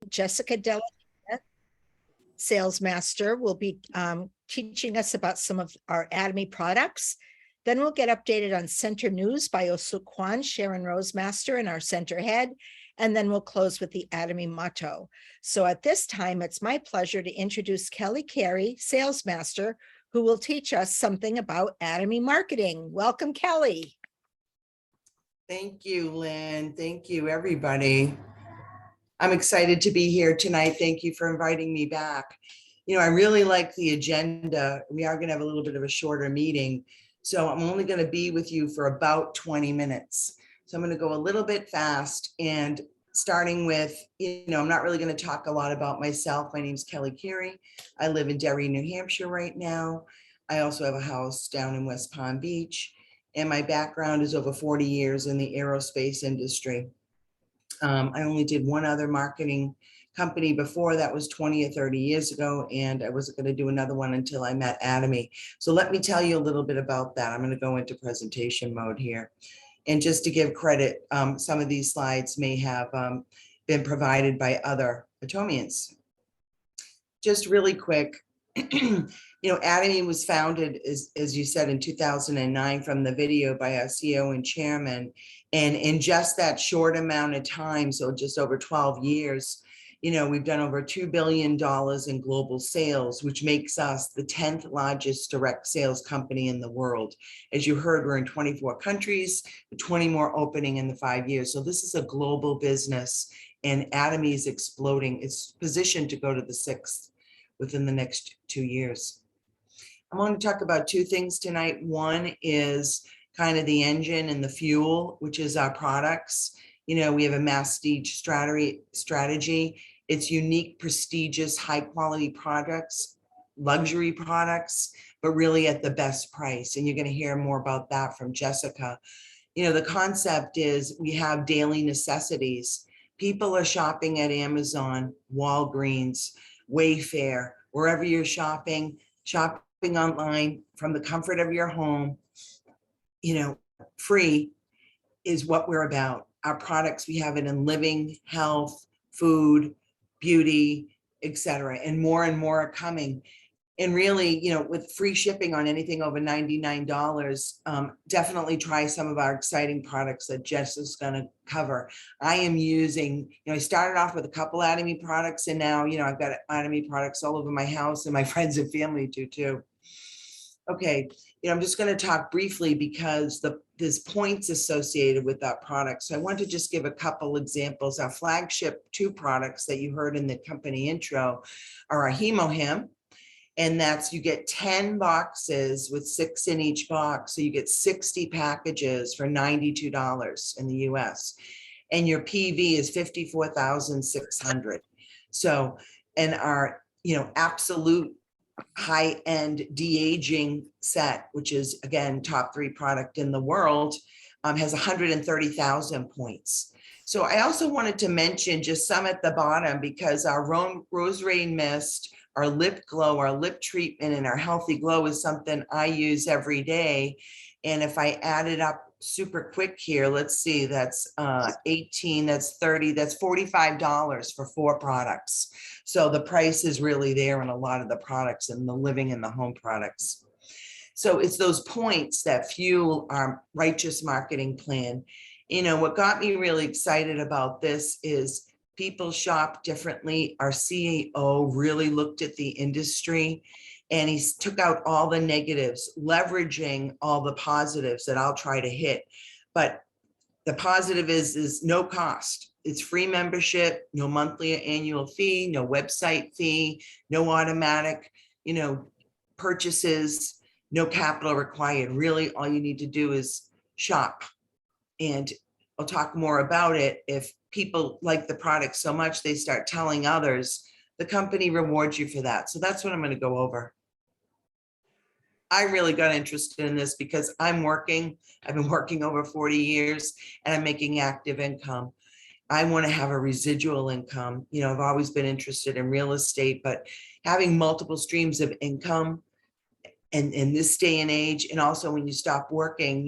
Jessica Della, Sales Master, will be teaching us about some of our Atomy products. Then we'll get updated on Center News by Osu Kwan, Sharon Rosemaster, and our center head. And then we'll close with the Atomy motto. So at this time, it's my pleasure to introduce Kelly Carey, Sales Master, who will teach us something about Atomy marketing. Welcome, Kelly. Thank you, Lynn. Thank you, everybody. I'm excited to be here tonight. Thank you for inviting me back. I really like the agenda. We are going to have a little bit of a shorter meeting. So I'm only going to be with you for about 20 minutes. So I'm going to go a little bit fast, and starting with, I'm not really going to talk a lot about myself. My name is Kelly Carey. I live in Derry, New Hampshire right now. I also have a house down in West Palm Beach, and my background is over 40 years in the aerospace industry. I only did one other marketing company before. That was 20 or 30 years ago, and I wasn't going to do another one until I met Atomy. So let me tell you a little bit about that. I'm going to go into presentation mode here. And just to give credit, some of these slides may have been provided by other Atomians. Just really quick, Atomy was founded, as you said, in 2009 from the video by our CEO and chairman. And in just that short amount of time, so just over 12 years, we've done over $2 billion in global sales, which makes us the 10th largest direct sales company in the world. As you heard, we're in 24 countries, with 20 more opening in the 5 years. So this is a global business, and Atomy is exploding. It's positioned to go to the 6th within the next 2 years. I want to talk about two things tonight. One is kind of the engine and the fuel, which is our products. We have a masstige strategy. It's unique, prestigious, high quality products, luxury products, but really at the best price. And you're going to hear more about that from Jessica. The concept is we have daily necessities. People are shopping at Amazon, Walgreens, Wayfair, wherever you're shopping online from the comfort of your home. Free is what we're about. Our products, we have it in living, health, food, beauty, etc. And more are coming. And really, with free shipping on anything over $99, definitely try some of our exciting products that Jess is going to cover. I am using, I started off with a couple Atomy products, and now, I've got Atomy products all over my house, and my friends and family do too. Okay, I'm just going to talk briefly because there's points associated with that product. So I want to just give a couple examples. Our flagship two products that you heard in the company intro are our HemoHim, and that's, you get 10 boxes with 6 in each box. So you get 60 packages for $92 in the US. And your PV is 54,600. So, and our, absolute high-end de-aging set, which is again top 3 product in the world, has 130,000 points. So I also wanted to mention just some at the bottom, because our Rose Rain Mist, our lip glow, our lip treatment, and our healthy glow is something I use every day. And if I add it up super quick here, let's see, that's 18, that's 30, that's $45 for 4 products. So the price is really there in a lot of the products and the living and the home products. So it's those points that fuel our righteous marketing plan. What got me really excited about this is people shop differently. Our CEO really looked at the industry, and he took out all the negatives, leveraging all the positives that I'll try to hit. But the positive is no cost. It's free membership, no monthly or annual fee, no website fee, no automatic, purchases, no capital required. Really, all you need to do is shop. And I'll talk more about it. If people like the product so much, they start telling others, the company rewards you for that. So that's what I'm going to go over. I really got interested in this because I've been working over 40 years, and I'm making active income. I want to have a residual income. I've always been interested in real estate, but having multiple streams of income, and in this day and age, and also when you stop working,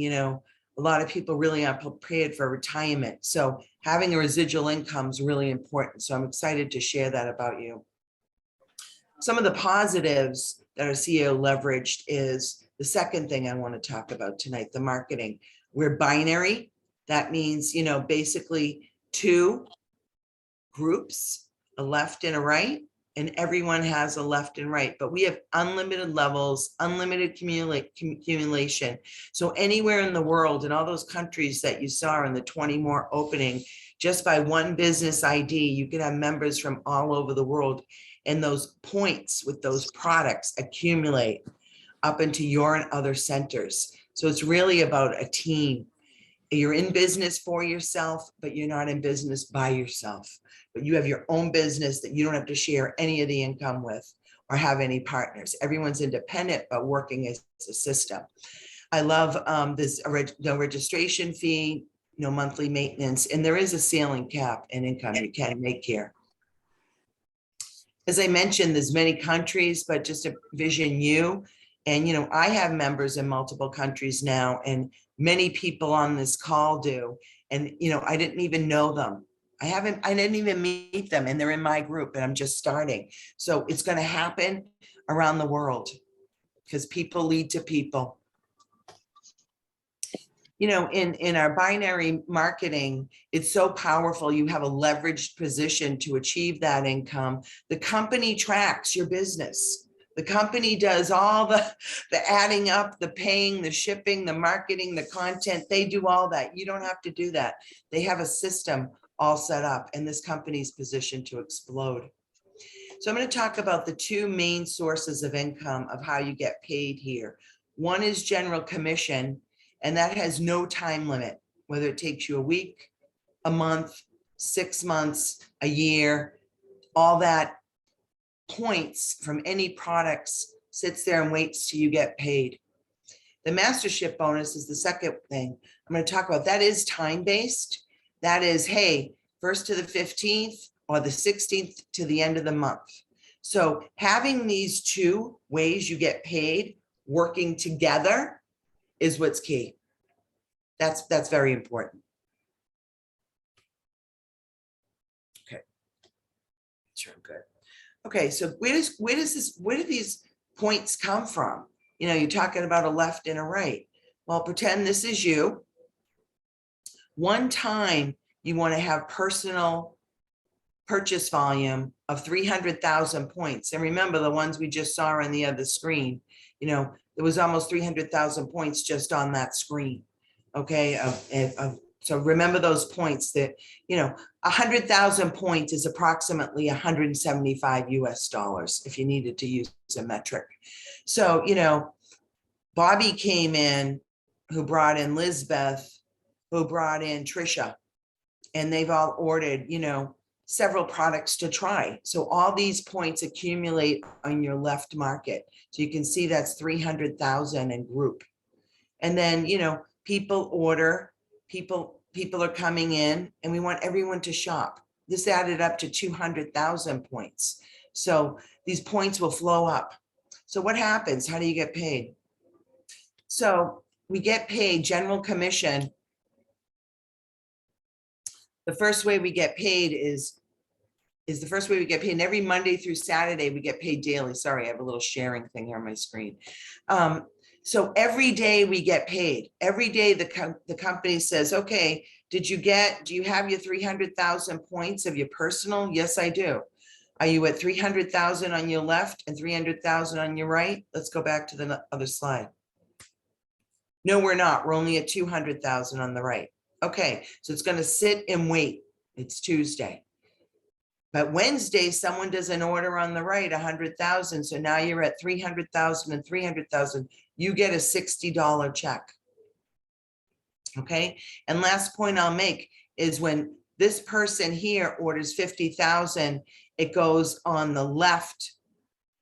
a lot of people really aren't prepared for retirement. So having a residual income is really important. So I'm excited to share that about you. Some of the positives that our CEO leveraged is the second thing I want to talk about tonight, the marketing. We're binary. That means, you know, basically two groups, a left and a right, and everyone has a left and right, but we have unlimited levels, unlimited accumulation. So anywhere in the world, in all those countries that you saw in the 20 more opening, just by one business ID, you can have members from all over the world, and those points with those products accumulate up into your and other centers. So it's really about a team. You're in business for yourself, but you're not in business by yourself. But you have your own business that you don't have to share any of the income with or have any partners. Everyone's independent, but working as a system. I love this no registration fee, no monthly maintenance, and there is a ceiling cap in income you can make here. As I mentioned, there's many countries, but just to vision you. And, you know, I have members in multiple countries now, and many people on this call do. And, you know, I didn't even know them. I didn't even meet them, and they're in my group, and I'm just starting. So it's going to happen around the world because people lead to people. You know, in our binary marketing, it's so powerful. You have a leveraged position to achieve that income. The company tracks your business. The company does all the adding up, the paying, the shipping, the marketing, the content. They do all that. You don't have to do that. They have a system all set up, and this company's positioned to explode. So I'm going to talk about the two main sources of income of how you get paid here. One is general commission, and that has no time limit, whether it takes you a week, a month, 6 months, a year, all that points from any products sits there and waits till you get paid. The mastership bonus is the second thing I'm going to talk about. That is time-based. That is, hey, 1st to the 15th or the 16th to the end of the month. So having these two ways you get paid working together is what's key. That's very important. Okay, sure, good. Okay, so where do these points come from? You know, you're talking about a left and a right. Well, pretend this is you. One time you want to have personal purchase volume of 300,000 points. And remember the ones we just saw on the other screen, you know, there was almost 300,000 points just on that screen. Okay, so remember those points that, you know, 100,000 points is approximately 175 US dollars if you needed to use a metric. So, you know, Bobby came in, who brought in Lizbeth, who brought in Trisha, and they've all ordered, you know, several products to try. So all these points accumulate on your left market. So you can see that's 300,000 in group. And then, you know, people order, people are coming in, and we want everyone to shop. This added up to 200,000 points. So these points will flow up. So what happens? How do you get paid? So we get paid general commission. The first way we get paid is the first way we get paid. And every Monday through Saturday, we get paid daily. Sorry, I have a little sharing thing here on my screen. So every day we get paid. Every day the company says, okay, do you have your 300,000 points of your personal? Yes, I do. Are you at 300,000 on your left and 300,000 on your right? Let's go back to the other slide. No, we're not. We're only at 200,000 on the right. Okay, so it's going to sit and wait. It's Tuesday. But Wednesday, someone does an order on the right, 100,000. So now you're at 300,000 and 300,000. You get a $60 check. Okay. And last point I'll make is when this person here orders 50,000, it goes on the left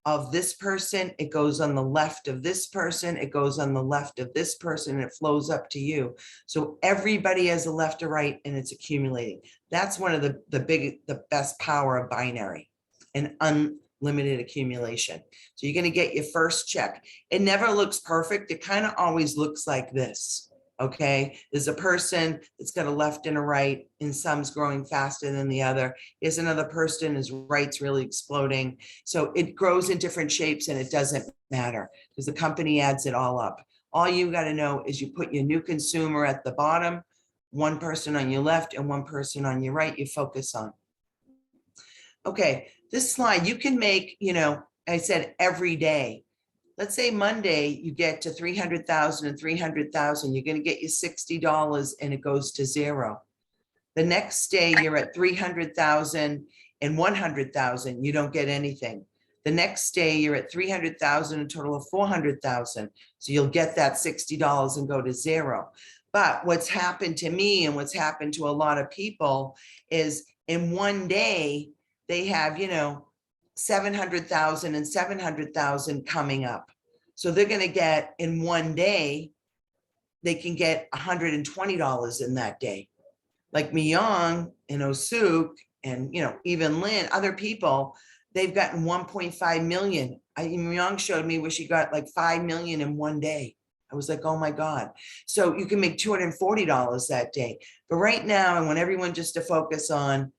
of this person. It goes on the left of this person. It goes on the left of this person, and it flows up to you. So everybody has a left or right, and it's accumulating. That's one of the best power of binary and unlimited accumulation. So you're going to get your first check. It never looks perfect. It kind of always looks like this. Okay, there's a person that's got a left and a right, and some's growing faster than the other. Here's another person, his right's really exploding. So it grows in different shapes, and it doesn't matter because the company adds it all up. All you got to know is you put your new consumer at the bottom, one person on your left and one person on your right, you focus on. Okay, this slide, you can make, I said every day. Let's say Monday, you get to 300,000 and 300,000, you're going to get you $60 and it goes to zero. The next day you're at 300,000 and 100,000, you don't get anything. The next day you're at 300,000, a total of 400,000. So you'll get that $60 and go to zero. But what's happened to me and what's happened to a lot of people is in one day, they have, 700,000 and 700,000 coming up. So they're going to get in one day, they can get $120 in that day. Like Miyong and Osuk and, even Lynn, other people, they've gotten 1.5 million. Miyong showed me where she got like 5 million in one day. I was like, oh my God. So you can make $240 that day. But right now, I want everyone just to focus on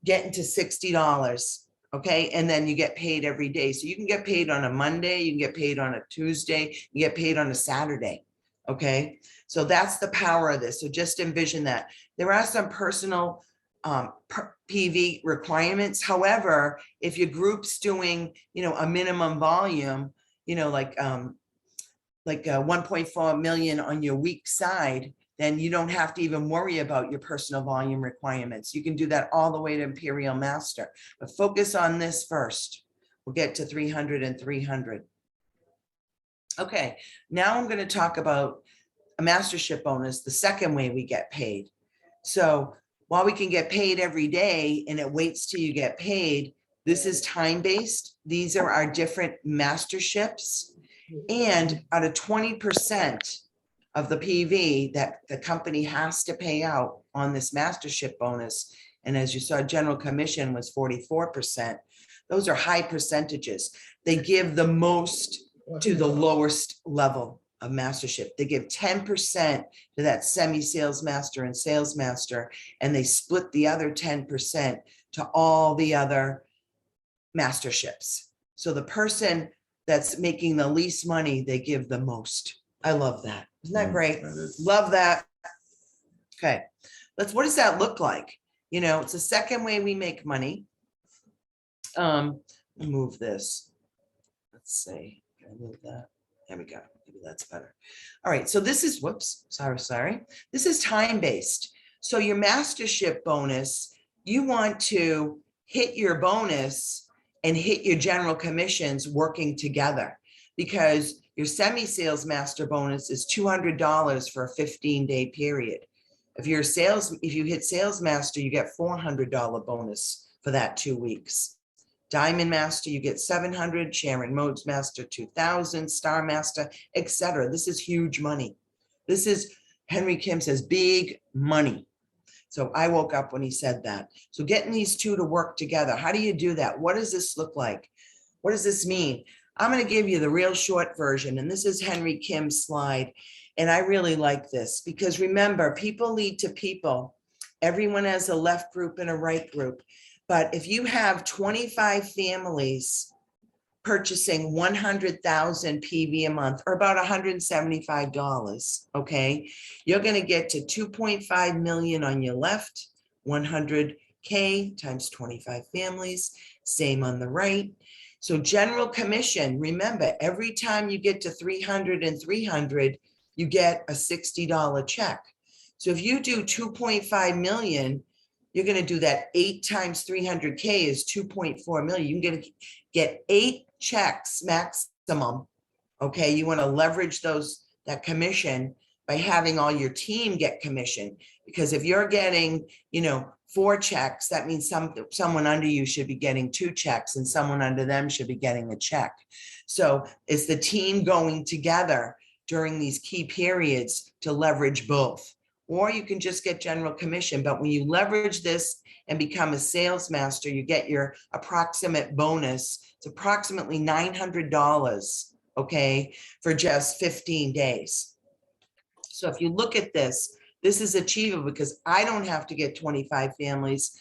getting to $60. Okay. And then you get paid every day. So you can get paid on a Monday, you can get paid on a Tuesday, you get paid on a Saturday. Okay. So that's the power of this. So just envision that. There are some personal PV requirements. However, if your group's doing, a minimum volume, like 1.4 million on your weak side, then you don't have to even worry about your personal volume requirements. You can do that all the way to Imperial Master, but focus on this first. We'll get to 300 and 300. Okay, now I'm going to talk about a mastership bonus, the second way we get paid. So while we can get paid every day and it waits till you get paid, this is time-based. These are our different masterships. And out of 20% of the PV that the company has to pay out on this mastership bonus, and as you saw, general commission was 44%. Those are high percentages. They give the most to the lowest level of mastership. They give 10% to that semi-sales master and sales master, and they split the other 10% to all the other masterships. So the person that's making the least money, they give the most. I love that. Isn't that great? Love that. Okay. What does that look like? It's the second way we make money. Move this. Let's see. Can I move that? There we go. Maybe that's better. All right. So this is, whoops, sorry. This is time-based. So your mastership bonus, you want to hit your bonus and hit your general commissions working together, because your semi-sales master bonus is $200 for a 15-day period. If you hit sales master, you get $400 bonus for that 2 weeks. Diamond master, you get 700, Sharon Modes master, 2,000, star master, etc. This is huge money. This is, Henry Kim says, big money. So I woke up when he said that. So getting these two to work together, how do you do that? What does this look like? What does this mean? I'm going to give you the real short version, and this is Henry Kim's slide. And I really like this because remember, people lead to people. Everyone has a left group and a right group. But if you have 25 families purchasing 100,000 PV a month, or about $175, okay, you're going to get to 2.5 million on your left, 100K times 25 families, same on the right. So general commission, remember, every time you get to 300 and 300, you get a $60 check. So if you do 2.5 million, you're going to do that 8 times 300K is 2.4 million. You can get 8 checks maximum. Okay. You want to leverage that commission by having all your team get commission, because if you're getting, 4 checks, that means someone under you should be getting 2 checks and someone under them should be getting a check. So it's the team going together during these key periods to leverage both. Or you can just get general commission. But when you leverage this and become a sales master, you get your approximate bonus. It's approximately $900, okay, for just 15 days. So if you look at this, this is achievable because I don't have to get 25 families.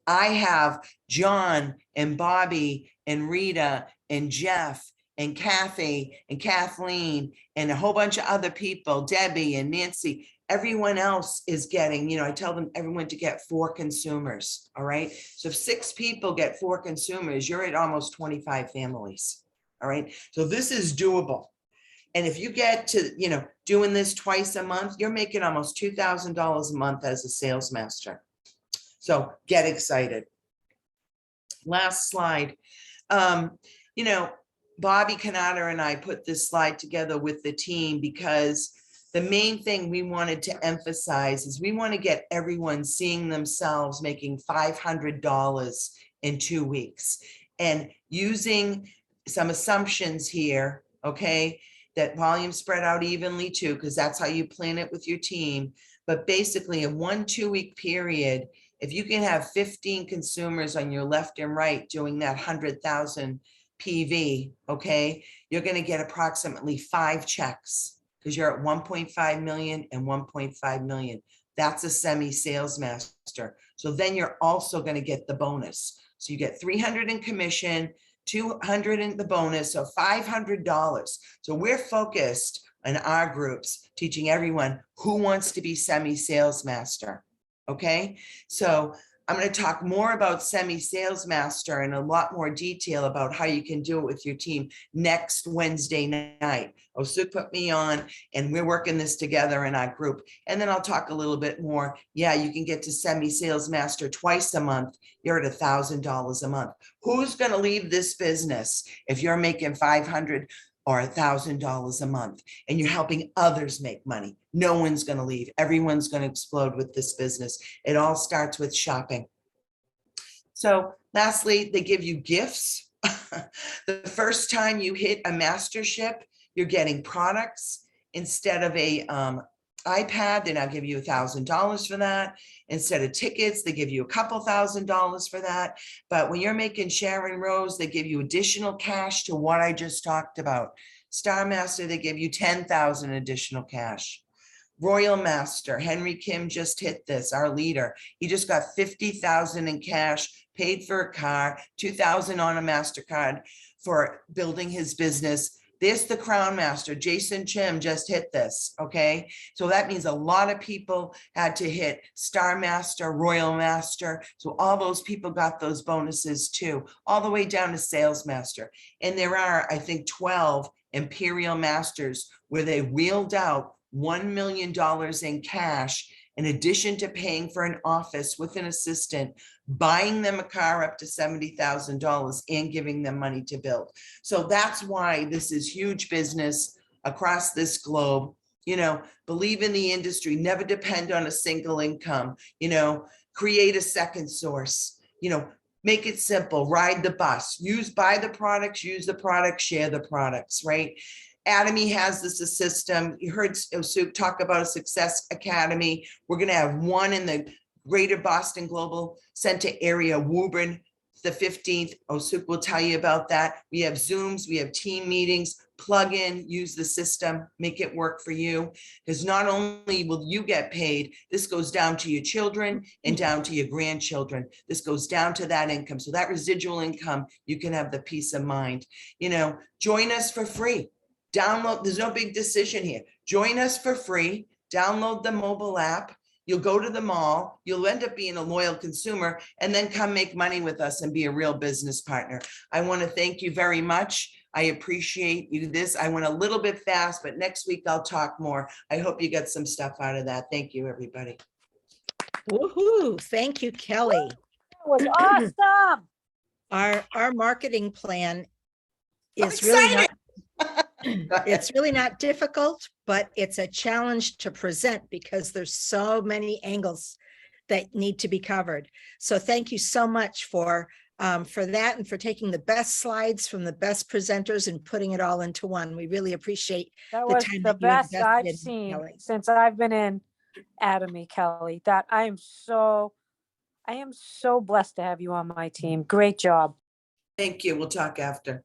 I have John and Bobby and Rita and Jeff and Kathy and Kathleen and a whole bunch of other people, Debbie and Nancy. Everyone else is getting, I tell them everyone to get 4 consumers. All right. So if 6 people get 4 consumers, you're at almost 25 families. All right. So this is doable. And if you get to, doing this twice a month, you're making almost $2,000 a month as a sales master. So get excited. Last slide. Bobby Canada and I put this slide together with the team because the main thing we wanted to emphasize is we want to get everyone seeing themselves making $500 in 2 weeks and using some assumptions here, okay, that volume spread out evenly too, because that's how you plan it with your team. But basically in 1 2-week period, if you can have 15 consumers on your left and right doing that 100,000 PV, okay, you're going to get approximately 5 checks because you're at 1.5 million and 1.5 million. That's a semi-sales master. So then you're also going to get the bonus. So you get 300 in commission, 200 in the bonus, so $500. So we're focused on our groups, teaching everyone who wants to be semi-sales master. Okay, so I'm going to talk more about semi-sales master in a lot more detail about how you can do it with your team next Wednesday night. Osuk put me on and we're working this together in our group. And then I'll talk a little bit more. Yeah, you can get to semi-sales master twice a month. You're at $1,000 a month. Who's going to leave this business if you're making $500 or $1,000 a month and you're helping others make money? No one's going to leave. Everyone's going to explode with this business. It all starts with shopping. So lastly, they give you gifts. The first time you hit a mastership, you're getting products instead of a iPad. They now give you $1,000 for that. Instead of tickets, they give you a couple $1,000s for that. But when you're making Sharon Rose, they give you additional cash to what I just talked about. Star Master, they give you 10,000 additional cash. Royal Master, Henry Kim just hit this, our leader. He just got 50,000 in cash, paid for a car, 2,000 on a MasterCard for building his business. This, the Crown Master, Jason Chim just hit this, okay? So that means a lot of people had to hit Star Master, Royal Master. So all those people got those bonuses too, all the way down to Sales Master. And there are, I think, 12 Imperial Masters where they wheeled out $1 million in cash in addition to paying for an office with an assistant, buying them a car up to $70,000 and giving them money to build. So that's why this is huge business across this globe. Believe in the industry, never depend on a single income, create a second source, make it simple, ride the bus, buy the products, use the products, share the products, right? Atomy has this a system. You heard Osuk talk about a success academy. We're going to have one in the greater Boston Global Center area, Woburn, the 15th. Osuk will tell you about that. We have Zooms, we have team meetings. Plug in, use the system, make it work for you. Because not only will you get paid, this goes down to your children and down to your grandchildren. This goes down to that income. So that residual income, you can have the peace of mind. Join us for free. Download, there's no big decision here. Join us for free, download the mobile app. You'll go to the mall, you'll end up being a loyal consumer, and then come make money with us and be a real business partner. I want to thank you very much. I appreciate you this. I went a little bit fast, but next week I'll talk more. I hope you got some stuff out of that. Thank you, everybody. Woohoo! Thank you, Kelly. That was awesome. Our marketing plan I'm is really not, excited. it's really not difficult, but it's a challenge to present because there's so many angles that need to be covered. So thank you so much for that and for taking the best slides from the best presenters and putting it all into one. We really appreciate That the was time the that you best invested I've in, seen Kelly. since I've been in Atomy, Kelly. That I am so blessed to have you on my team. Great job. Thank you. We'll talk after.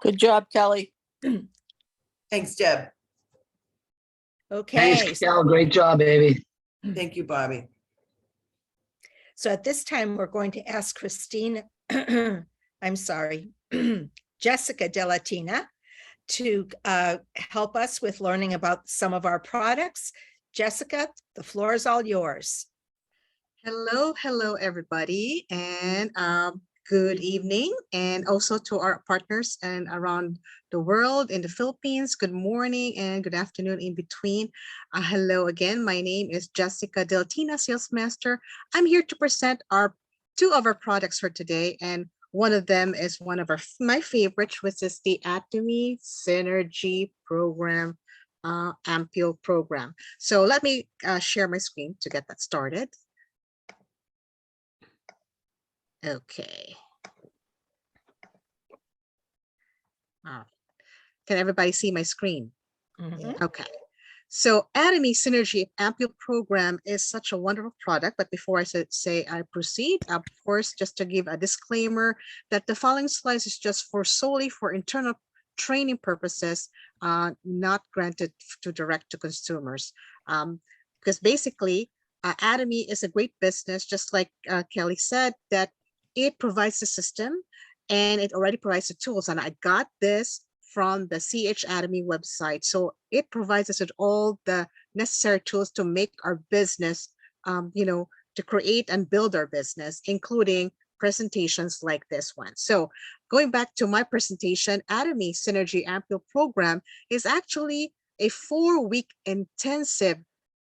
Good job, Kelly. Thanks, Deb. Okay, Thanks, Cal. Great job, baby. Thank you, Bobby. so at this time, we're going to ask Christine, I'm sorry, Jessica Delatina to help us with learning about some of our products. Jessica, the floor is all yours. Hello, everybody, and good evening, and also to our partners and around the world in the Philippines. Good morning and good afternoon in between. Hello again. My name is Jessica Deltina, Sales Master. I'm here to present two of our products for today, and one of them is one of my favorites, which is the Atomy Synergy Program, Ampule program. So let me share my screen to get that started. Okay. Can everybody see my screen? Mhm. Okay. So Atomy Synergy Ampule program is such a wonderful product. But before I say I proceed, of course, just to give a disclaimer that the following slides is just solely for internal training purposes, not granted to direct to consumers. Because basically, Atomy is a great business, just like Kelly said, that it provides the system and it already provides the tools. And I got this from the CH Atomy website. So it provides us with all the necessary tools to make our business, to create and build our business, including presentations like this one. So going back to my presentation, Atomy Synergy Ampule program is actually a 4-week intensive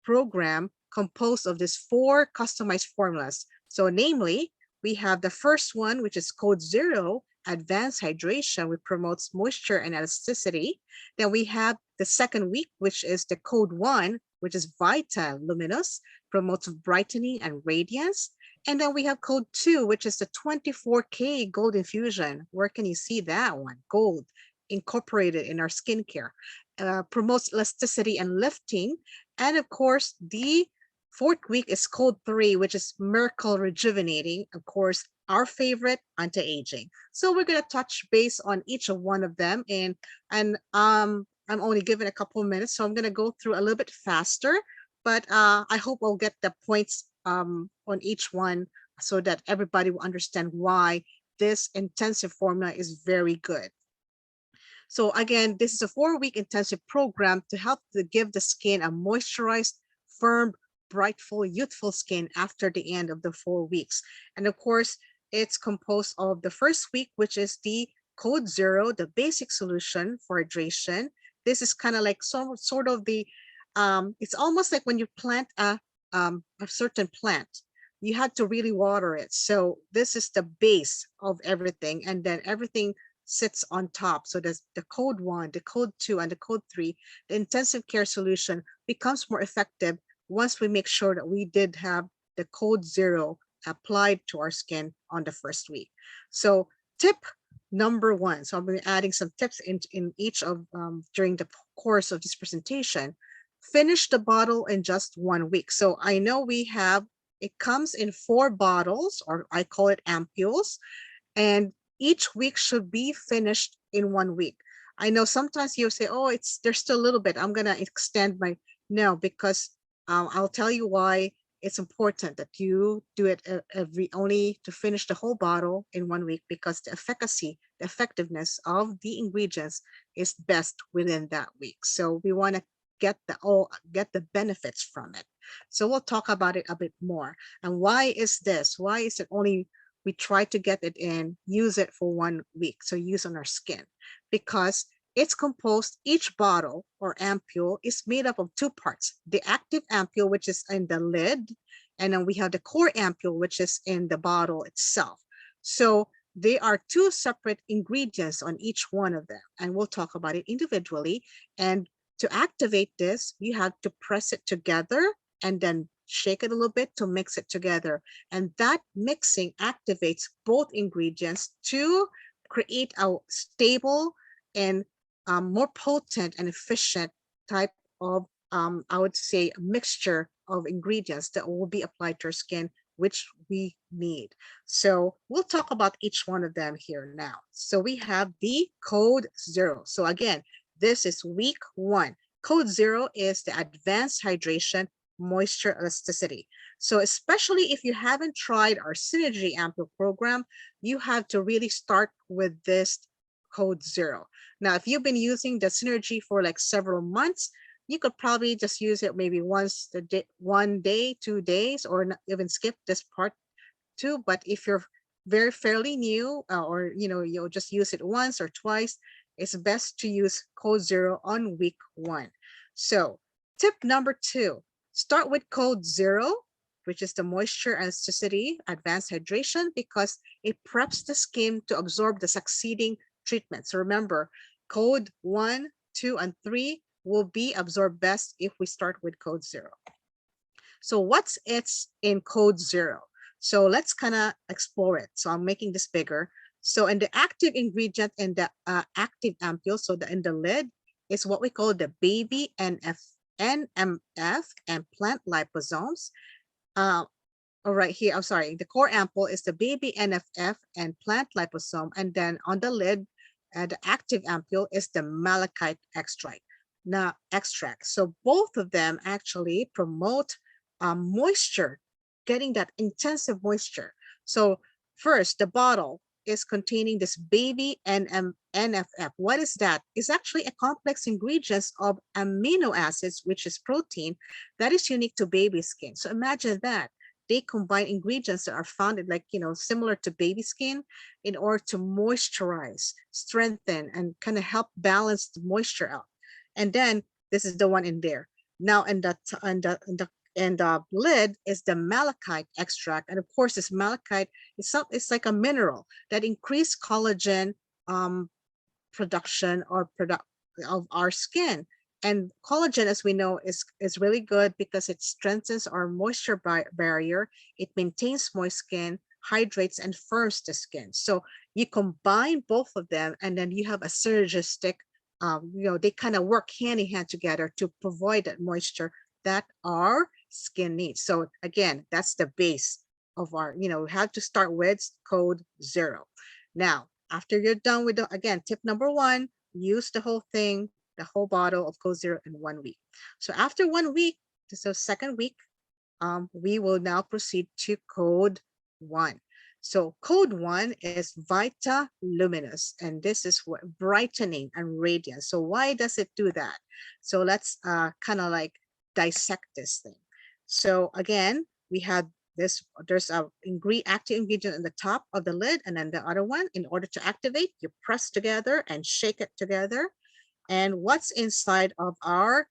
program composed of these 4 customized formulas. So namely, we have the first one, which is code 0, advanced hydration, which promotes moisture and elasticity. Then we have the second week, which is the code 1, which is vital luminous, promotes brightening and radiance. And then we have code 2, which is the 24K gold infusion. Where can you see that one? Gold incorporated in our skincare, promotes elasticity and lifting. And of course, the 4th week is code 3, which is miracle rejuvenating. Of course, our favorite, anti-aging. So we're going to touch base on each of one of them. And I'm only given a couple of minutes, so I'm going to go through a little bit faster. But I hope we'll get the points on each one so that everybody will understand why this intensive formula is very good. So again, this is a 4-week intensive program to help to give the skin a moisturized, firm, brightful, youthful skin after the end of the 4 weeks. And of course, it's composed of the first week, which is the code 0, the basic solution for hydration. This is kind of like sort of the, it's almost like when you plant a certain plant, you had to really water it. So this is the base of everything. And then everything sits on top. So there's the code 1, the code 2, and the code 3. The intensive care solution becomes more effective once we make sure that we did have the code 0 applied to our skin on the first week. So tip number 1. So I'm going to be adding some tips in each of during the course of this presentation. Finish the bottle in just 1 week. So I know it comes in 4 bottles, or I call it ampules, and each week should be finished in 1 week. I know sometimes you'll say, oh, there's still a little bit. I'm going to extend no, because I'll tell you why it's important that you do it only to finish the whole bottle in 1 week, because the efficacy, the effectiveness of the ingredients is best within that week. So we want to get the benefits from it. So we'll talk about it a bit more. And why is this? Why is it only we try to get it in, use it for 1 week, so use on our skin? Because it's composed, each bottle or ampule is made up of 2 parts. The active ampule, which is in the lid, and then we have the core ampule, which is in the bottle itself. So they are 2 separate ingredients on each one of them, and we'll talk about it individually. And to activate this, you have to press it together and then shake it a little bit to mix it together. And that mixing activates both ingredients to create a stable and more potent and efficient type of, I would say, a mixture of ingredients that will be applied to our skin, which we need. So we'll talk about each one of them here now. So we have the code 0. So again, this is week 1. Code 0 is the advanced hydration moisture elasticity. So especially if you haven't tried our Synergy Ampoule program, you have to really start with this code 0. Now, if you've been using the Synergy for like several months, you could probably just use it maybe once a day, 1 day, 2 days, or not even skip this part too. But if you're very fairly new, or you'll just use it once or twice, it's best to use code 0 on week 1. So tip number 2, start with code 0, which is the moisture elasticity advanced hydration, because it preps the skin to absorb the succeeding treatment. So remember, code 1, 2, and 3 will be absorbed best if we start with code 0. So what's it's in code 0? So let's kind of explore it. So I'm making this bigger. So in the active ingredient in the active ampule, so in the lid, is what we call the baby NMF and plant liposomes. Right here, I'm sorry, the core ampoule is the baby NFF and plant liposome. And then on the lid, the active ampule is the malachite extract. So both of them actually promote moisture, getting that intensive moisture. So first, the bottle is containing this baby NFF. What is that? It's actually a complex ingredients of amino acids, which is protein, that is unique to baby skin. So imagine that. They combine ingredients that are found in, like, similar to baby skin, in order to moisturize, strengthen, and kind of help balance the moisture out. And then this is the one in there. Now, in the lid is the malachite extract. And of course, this malachite it's like a mineral that increase collagen production of our skin. And collagen, as we know, is really good because it strengthens our moisture barrier. It maintains moist skin, hydrates, and firms the skin. So you combine both of them, and then you have a synergistic, they kind of work hand in hand together to provide that moisture that our skin needs. So again, that's the base of our, we have to start with code 0. Now, after you're done with again, tip number 1, use the whole thing, the whole bottle of code 0 in 1 week. So after 1 week, this is the second week, we will now proceed to code 1. So code 1 is Vita Luminous, and this is what brightening and radiance. So why does it do that? So let's kind of like dissect this thing. So again, we have this, there's a active ingredient in the top of the lid, and then the other one. In order to activate, you press together and shake it together. And what's inside of our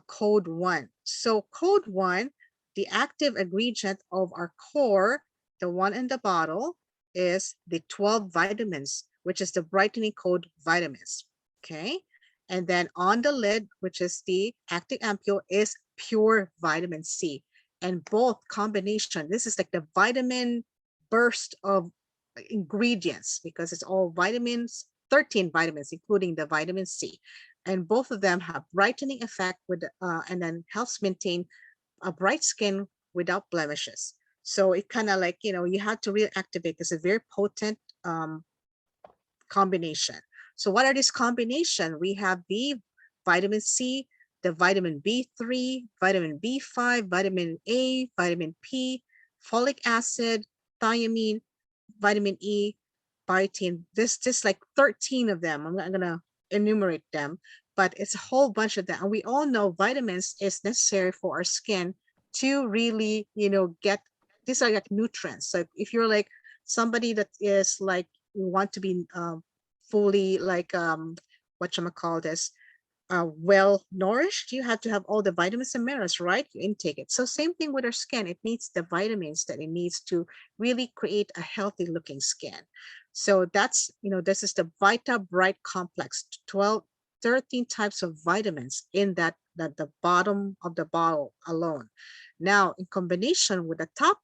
code 1? So code 1, the active ingredient of our core, the one in the bottle, is the 12 vitamins, which is the brightening code vitamins. Okay. And then on the lid, which is the active ampule, is pure vitamin C. And both combination, this is like the vitamin burst of ingredients, because it's all vitamins, 13 vitamins, including the vitamin C. And both of them have brightening effect with, and then helps maintain a bright skin without blemishes. So it kind of like, you have to really activate. It's a very potent combination. So what are these combination? We have the vitamin C, the vitamin B3, vitamin B5, vitamin A, vitamin P, folic acid, thiamine, vitamin E, biotin. This like 13 of them. I'm not gonna enumerate them, but it's a whole bunch of them. And we all know vitamins is necessary for our skin to really, get, these are like nutrients. So if you're like somebody that is like, you want to be fully like, whatchamacallit, well nourished, you have to have all the vitamins and minerals, right? You intake it. So same thing with our skin. It needs the vitamins that it needs to really create a healthy looking skin. So that's, this is the Vita Bright Complex, 13 types of vitamins in that the bottom of the bottle alone. Now, in combination with the top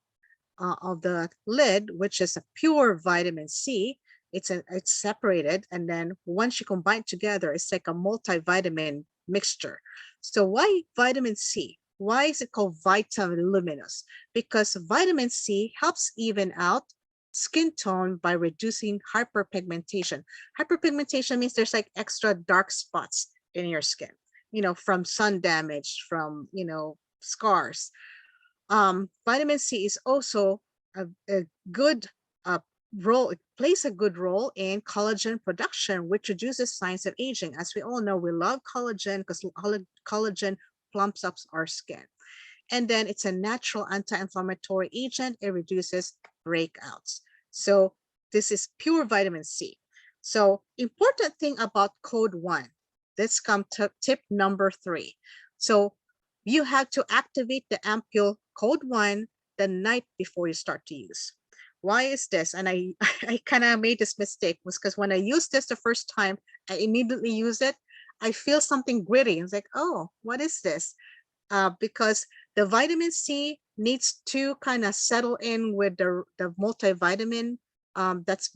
of the lid, which is a pure vitamin C, it's separated, and then once you combine together, it's like a multivitamin mixture. So why vitamin C? Why is it called Vita Luminous? Because vitamin C helps even out skin tone by reducing hyperpigmentation. Hyperpigmentation means there's like extra dark spots in your skin. from sun damage, from, scars. Vitamin C is also a good role. It plays a good role in collagen production, which reduces signs of aging. As we all know, we love collagen because collagen plumps up our skin. And then it's a natural anti-inflammatory agent. It reduces breakouts. So this is pure vitamin C. So important thing about code 1. Let's come to tip number 3. So you have to activate the ampule code 1 the night before you start to use. Why is this? And I kind of made this mistake was because when I used this the first time, I immediately use it. I feel something gritty. It's like, oh, what is this? Because the vitamin C needs to kind of settle in with the multivitamin that's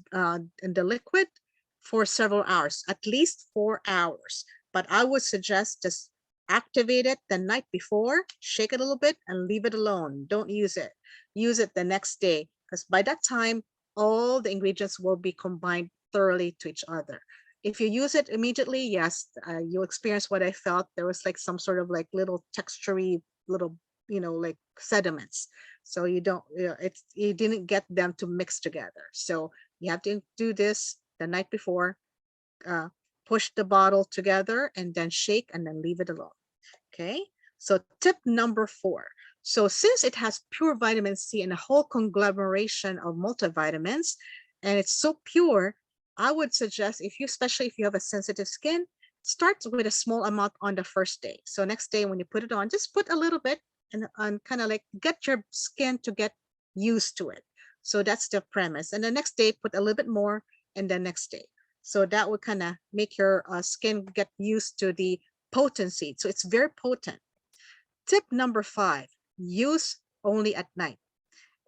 in the liquid for several hours, at least 4 hours. But I would suggest just activate it the night before, shake it a little bit and leave it alone. Don't use it. Use it the next day, because by that time, all the ingredients will be combined thoroughly to each other. If you use it immediately, yes, you'll experience what I felt. There was like some sort of like little textury, little, like sediments. So you don't, you didn't get them to mix together. So you have to do this the night before, push the bottle together and then shake and then leave it alone. Okay. So tip number 4. So since it has pure vitamin C and a whole conglomeration of multivitamins, and it's so pure, I would suggest especially if you have a sensitive skin, start with a small amount on the first day. So next day when you put it on, just put a little bit and kind of like get your skin to get used to it. So that's the premise. And the next day, put a little bit more, and the next day. So that would kind of make your skin get used to the potency. So it's very potent. Tip number 5, use only at night.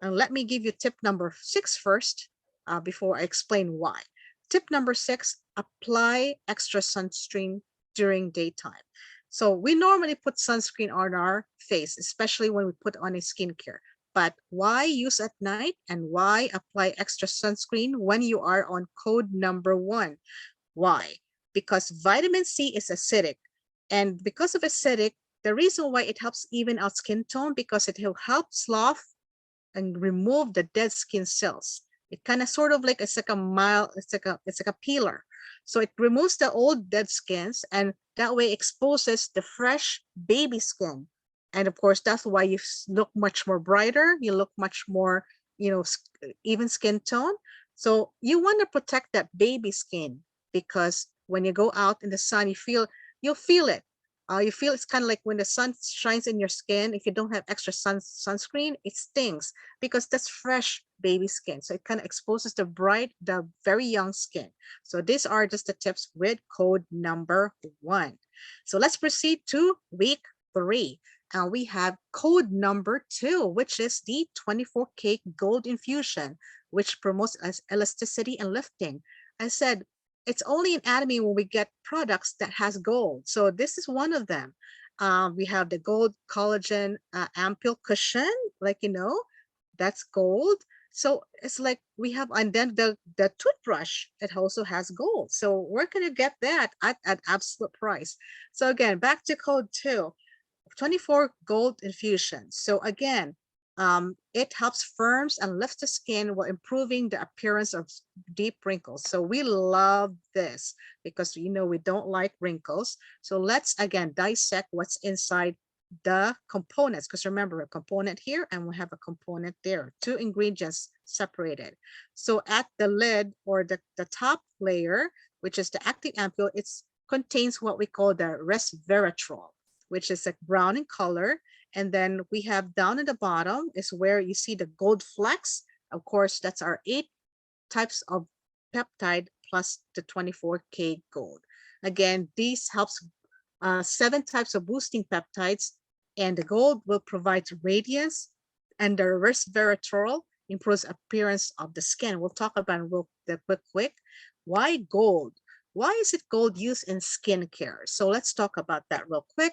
And let me give you tip number 6 first before I explain why. Tip number 6, apply extra sunscreen during daytime. So we normally put sunscreen on our face, especially when we put on a skincare. But why use at night and why apply extra sunscreen when you are on code number 1? Why? Because vitamin C is acidic. And because of acidic, the reason why it helps even out skin tone, because it will help slough and remove the dead skin cells. It kind of sort of like it's like a mild, it's like a peeler. So it removes the old dead skins and that way exposes the fresh baby skin. And of course, that's why you look much more brighter. You look much more, even skin tone. So you want to protect that baby skin because when you go out in the sun, you'll feel it. You feel it's kind of like when the sun shines in your skin. If you don't have extra sunscreen, it stings because that's fresh baby skin. So it kind of exposes the very young skin. So these are just the tips with code number 1. So let's proceed to week 3. And we have code number 2, which is the 24K gold infusion, which promotes elasticity and lifting. I said, it's only in Atomy when we get products that has gold. So this is one of them. We have the gold collagen ampule cushion, that's gold. So it's like we have, and then the toothbrush, it also has gold. So where can you get that at absolute price? So again, back to code 2, 24 gold infusion. So again, it helps firms and lifts the skin while improving the appearance of deep wrinkles. So we love this because we don't like wrinkles. So let's again dissect what's inside the components, because remember a component here and we have a component there, 2 ingredients separated. So at the lid or the top layer, which is the active ampule, it contains what we call the resveratrol, which is like brown in color. And then we have down at the bottom is where you see the gold flecks. Of course, that's our 8 types of peptide plus the 24K gold. Again, these helps 7 types of boosting peptides, and the gold will provide radiance, and the resveratrol improves appearance of the skin. We'll talk about real quick. Why gold? Why is it gold used in skincare? So let's talk about that real quick.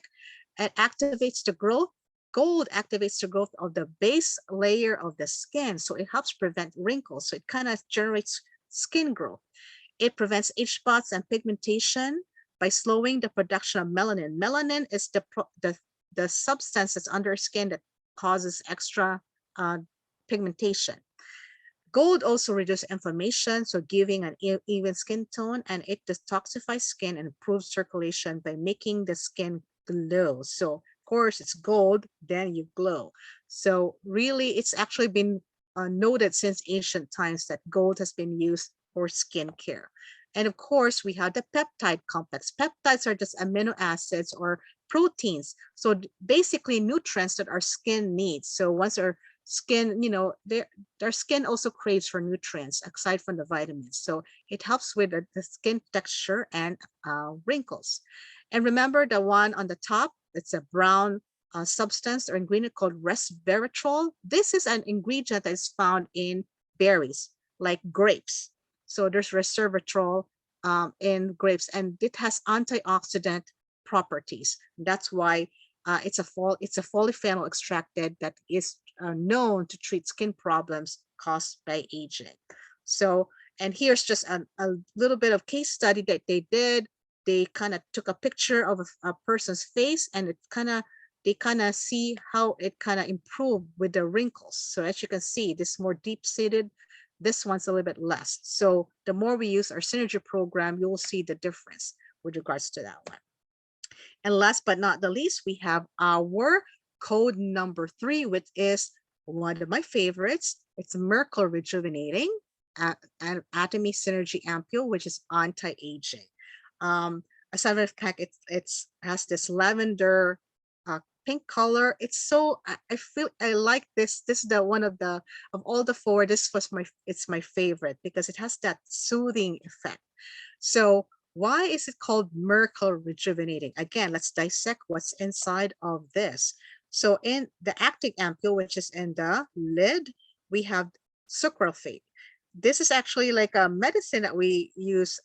It activates the growth. Gold activates the growth of the base layer of the skin. So it helps prevent wrinkles. So it kind of generates skin growth. It prevents age spots and pigmentation by slowing the production of melanin. Melanin is the substance that's under skin that causes extra pigmentation. Gold also reduces inflammation, so giving an even skin tone, and it detoxifies skin and improves circulation by making the skin glow. So of course it's gold, then you glow. So really it's actually been noted since ancient times that gold has been used for skin care. And of course we have the peptide complex. Peptides are just amino acids or proteins. So basically nutrients that our skin needs. So once our skin, their skin also craves for nutrients aside from the vitamins. So it helps with the skin texture and wrinkles. And remember the one on the top, it's a brown substance or ingredient called resveratrol. This is an ingredient that is found in berries like grapes. So there's resveratrol in grapes, and it has antioxidant properties. That's why it's a polyphenol extracted that is known to treat skin problems caused by aging. So, and here's just a little bit of case study that they did. They kind of took a picture of a person's face, and they kind of see how it kind of improved with the wrinkles. So as you can see, this more deep-seated, this one's a little bit less. So the more we use our synergy program, you will see the difference with regards to that one. And last but not the least, we have our code number 3, which is one of my favorites. It's Merkel Rejuvenating and Atomy Synergy Ampule, which is anti-aging. As a matter of fact, it has this lavender pink color. It's so, I feel I like this. This is the one of all the 4. It's my favorite because it has that soothing effect. So why is it called Merkel Rejuvenating? Again, let's dissect what's inside of this. So in the active ampule, which is in the lid, we have sucralfate. This is actually like a medicine that we use.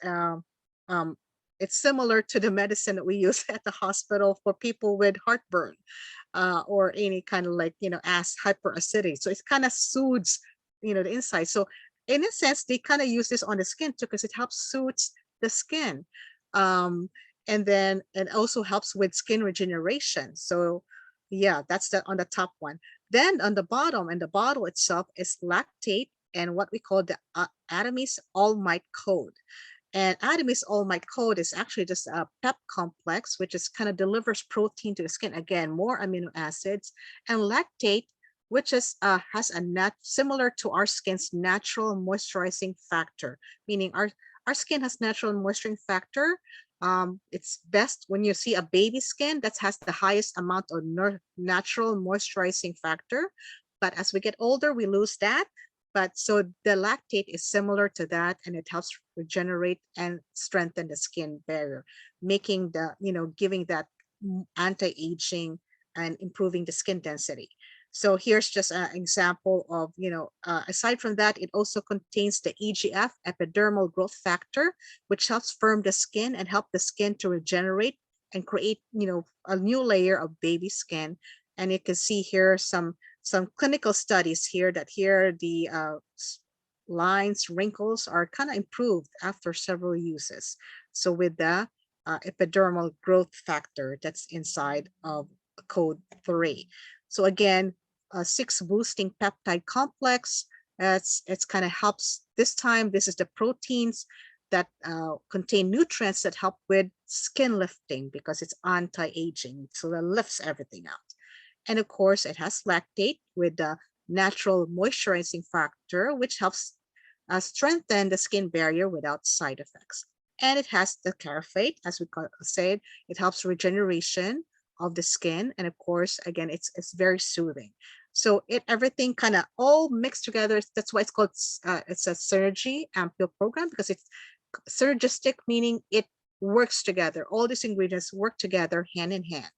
It's similar to the medicine that we use at the hospital for people with heartburn or any kind of like, hyperacidity. So it kind of soothes, the inside. So in a sense, they kind of use this on the skin too, because it helps soothe the skin. And then it also helps with skin regeneration. So yeah, that's on the top one. Then on the bottom, and the bottle itself is lactate and what we call the Atomy's All Might Code. And Atomy's All Might Code is actually just a pep complex, which is kind of delivers protein to the skin. Again, more amino acids. And lactate, which is has a similar to our skin's natural moisturizing factor, meaning our skin has natural moisturizing factor. It's best when you see a baby skin that has the highest amount of natural moisturizing factor. But as we get older, we lose that. But so the lactate is similar to that, and it helps regenerate and strengthen the skin barrier, making giving that anti-aging and improving the skin density. So here's just an example of, aside from that, it also contains the EGF, epidermal growth factor, which helps firm the skin and help the skin to regenerate and create, a new layer of baby skin. And you can see here some clinical studies here that the lines, wrinkles are kind of improved after several uses. So with the epidermal growth factor that's inside of code 3. So again, 6 boosting peptide complex. It's kind of helps this time. This is the proteins that contain nutrients that help with skin lifting because it's anti-aging. So that lifts everything out. And of course, it has lactate with the natural moisturizing factor, which helps strengthen the skin barrier without side effects. And it has the carafate, as we said, it helps regeneration of the skin. And of course, again, it's very soothing. So everything kind of all mixed together. That's why it's called, it's a synergy ampule program, because it's synergistic, meaning it works together. All these ingredients work together hand in hand.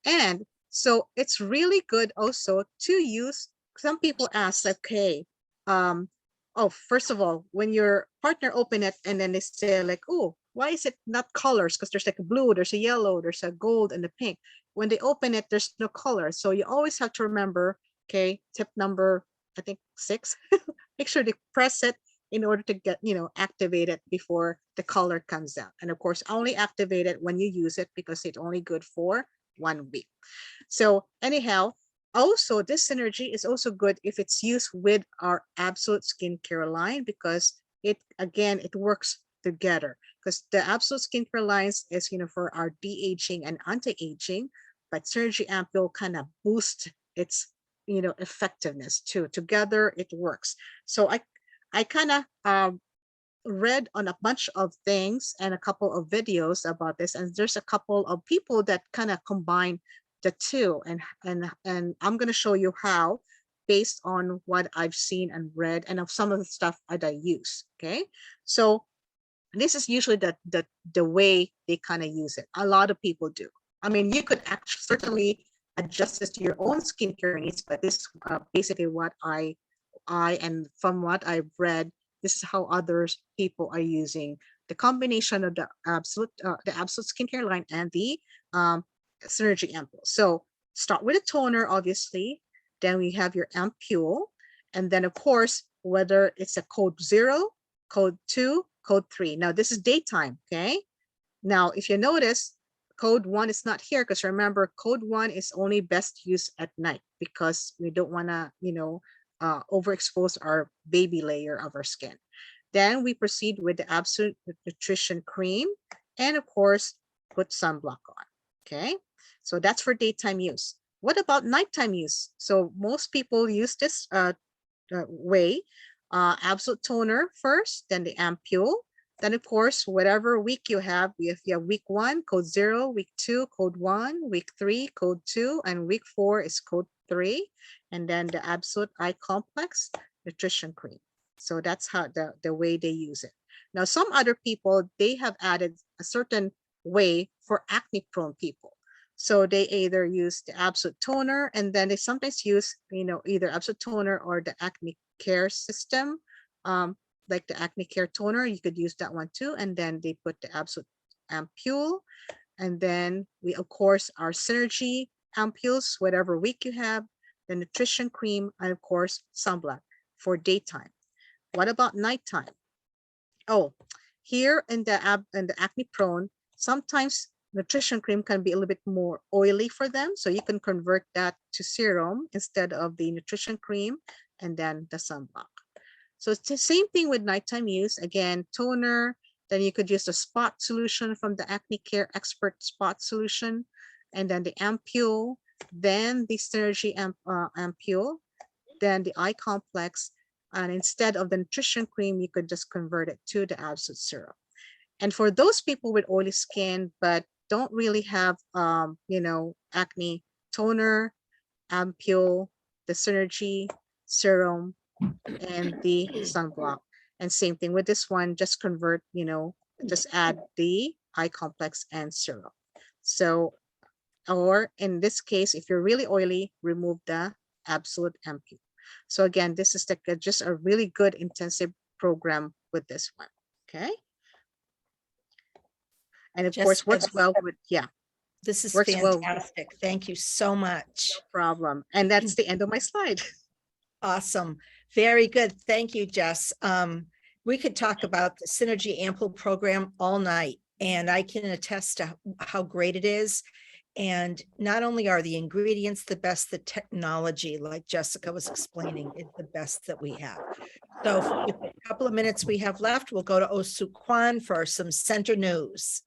And so it's really good also to use. Some people ask, okay, first of all, when your partner open it and then they say like, oh, why is it not colors? Because there's like a blue, there's a yellow, there's a gold and a pink. When they open it, there's no color. So you always have to remember, okay, tip number, I think 6, make sure they press it in order to get, activate it before the color comes out. And of course, only activate it when you use it because it's only good for 1 week. So anyhow, also this synergy is also good if it's used with our Absolute Skincare line, because it works together, because the Absolute Skincare lines is, for our de-aging and anti-aging, but Synergy Ampule kind of boosts its, effectiveness too. Together it works. So I kind of read on a bunch of things and a couple of videos about this, and there's a couple of people that kind of combine the two, and I'm going to show you how, based on what I've seen and read and of some of the stuff that I use. Okay, so this is usually the way they kind of use it. A lot of people do. I mean, you could actually certainly adjust this to your own skincare needs, but this is basically what I and from what I've read, this is how others people are using the combination of the Absolute Skincare line and the Synergy Ampule. So start with a toner, obviously. Then we have your Ampule, and then of course, whether it's a code 0, code 2, code 3. Now this is daytime. Okay. Now, if you notice, code 1 is not here, because remember, code 1 is only best used at night because we don't want to, overexpose our baby layer of our skin. Then we proceed with the Absolute Nutrition Cream, and of course, put sunblock on. Okay, so that's for daytime use. What about nighttime use? So most people use this way. Absolute Toner first, then the Ampule. Then of course, whatever week you have, if you have week 1, code 0, week 2, code 1, week 3, code 2, and week 4 is code 3. And then the Absolute Eye Complex Nutrition Cream. So that's how the way they use it. Now, some other people, they have added a certain way for acne prone people. So they either use the Absolute Toner, and then they sometimes use, either Absolute Toner or the Acne Care System. Like the Acne Care Toner, you could use that one too. And then they put the Absolute Ampule. And then we, of course, our Synergy Ampules, whatever week you have, the Nutrition Cream, and of course, sunblock for daytime. What about nighttime? Oh, here in the acne prone, sometimes nutrition cream can be a little bit more oily for them. So you can convert that to serum instead of the nutrition cream, and then the sunblock. So it's the same thing with nighttime use. Again, toner, then you could use the spot solution from the Acne Care Expert Spot Solution, and then the Ampule, then the Synergy Ampule, then the Eye Complex, and instead of the nutrition cream, you could just convert it to the Absolute Serum. And for those people with oily skin, but don't really have, acne, toner, Ampule, the Synergy Serum, and the sunblock. And same thing with this one, just convert, just add the Eye Complex and serum. So, or in this case, if you're really oily, remove the Absolute Ampule. So again, this is just a really good intensive program with this one. Okay. And of course, works well with, This is works well. fantastic. Thank you so much. No problem. And that's the end of my slide. Awesome. Very good. Thank you, Jess. We could talk about the Synergy Ampule program all night, and I can attest to how great it is. And not only are the ingredients the best, the technology, like Jessica was explaining, is the best that we have. So with the couple of minutes we have left, we'll go to Osu Kwan for some center news.